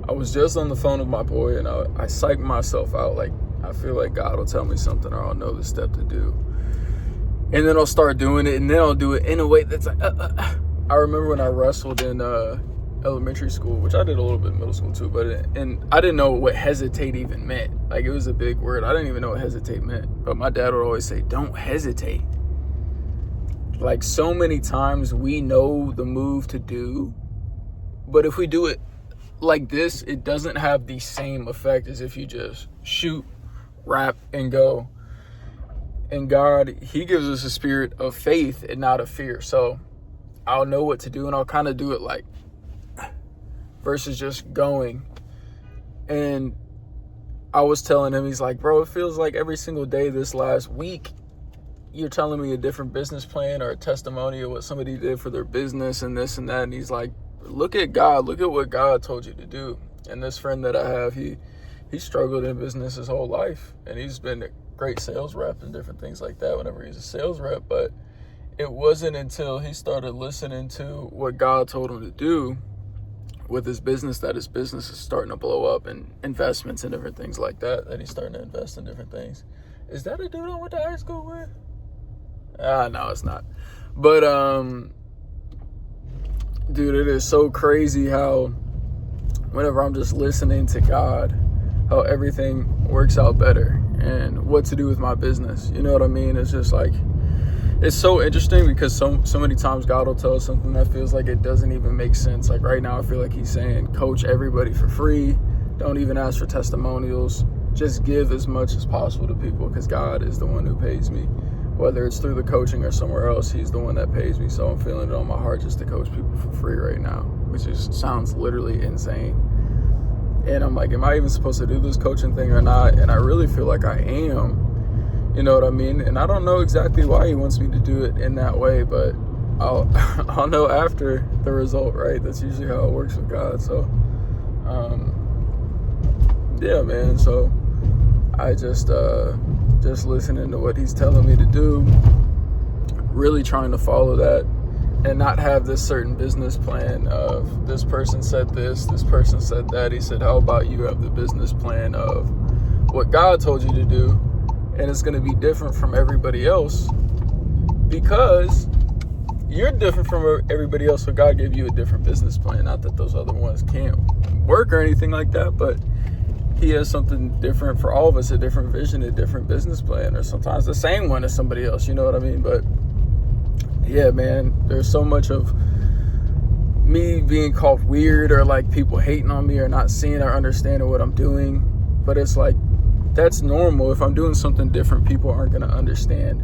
I was just on the phone with my boy, and I psyched myself out. Like, I feel like God will tell me something, or I'll know the step to do. And then I'll start doing it, and then I'll do it in a way that's like, I remember when I wrestled in elementary school, which I did a little bit in middle school too, and I didn't know what hesitate even meant. Like, it was a big word. I didn't even know what hesitate meant. But my dad would always say, don't hesitate. Like, so many times we know the move to do, but if we do it like this, it doesn't have the same effect as if you just shoot, rap, and go. And God, he gives us a spirit of faith and not of fear. So I'll know what to do, and I'll kind of do it like versus just going. And I was telling him, he's like, bro, it feels like every single day this last week, you're telling me a different business plan or a testimony of what somebody did for their business and this and that. And he's like, look at God, look at what God told you to do. And this friend that I have, he struggled in business his whole life, and he's been a great sales rep and different things like that whenever he's a sales rep. But it wasn't until he started listening to what God told him to do with his business that his business is starting to blow up, and investments and different things like that he's starting to invest in different things. Is that a dude I went to high school with? No, it's not. But dude, it is so crazy how whenever I'm just listening to God, how everything works out better and what to do with my business. You know what I mean? It's just like, it's so interesting because so many times God will tell us something that feels like it doesn't even make sense. Like right now, I feel like he's saying, coach everybody for free. Don't even ask for testimonials. Just give as much as possible to people, because God is the one who pays me. Whether it's through the coaching or somewhere else, he's the one that pays me. So I'm feeling it on my heart just to coach people for free right now, which just sounds literally insane. And I'm like, am I even supposed to do this coaching thing or not? And I really feel like I am. You know what I mean? And I don't know exactly why he wants me to do it in that way, but I'll know after the result, right? That's usually how it works with God. So, yeah, man. So I just listening to what he's telling me to do, really trying to follow that, and not have this certain business plan of this person said this person said that. He said, how about you have the business plan of what God told you to do, and it's going to be different from everybody else because you're different from everybody else. So God gave you a different business plan. Not that those other ones can't work or anything like that, but he has something different for all of us, a different vision, a different business plan, or sometimes the same one as somebody else. You know what I mean? But yeah, man, there's so much of me being called weird, or like people hating on me or not seeing or understanding what I'm doing. But it's like, that's normal. If I'm doing something different, people aren't going to understand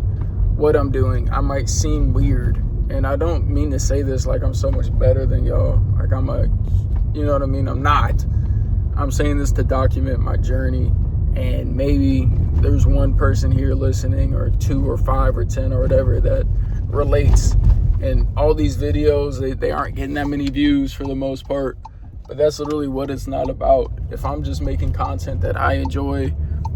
what I'm doing. I might seem weird. And I don't mean to say this like I'm so much better than y'all. Like you know what I mean? I'm not. I'm saying this to document my journey, and maybe there's one person here listening, or 2 or 5 or 10 or whatever, that relates. And all these videos, they aren't getting that many views for the most part, but that's literally what it's not about. If I'm just making content that I enjoy,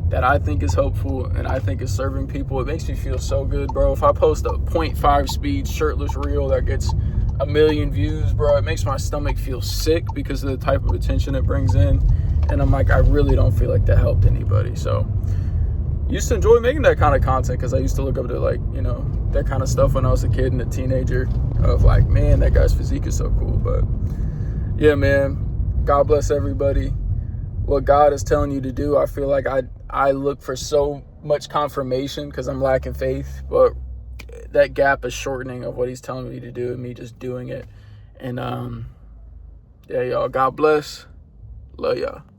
that I think is helpful, and I think is serving people, it makes me feel so good, bro. If I post a 0.5 speed shirtless reel that gets 1 million views, bro, it makes my stomach feel sick because of the type of attention it brings in. And I'm like, I really don't feel like that helped anybody. So used to enjoy making that kind of content because I used to look up to, like, you know, that kind of stuff when I was a kid and a teenager, of like, man, that guy's physique is so cool. But yeah, man, God bless everybody. What God is telling you to do, I feel like I look for so much confirmation because I'm lacking faith, but that gap is shortening of what he's telling me to do and me just doing it. And yeah, y'all, God bless. Love y'all.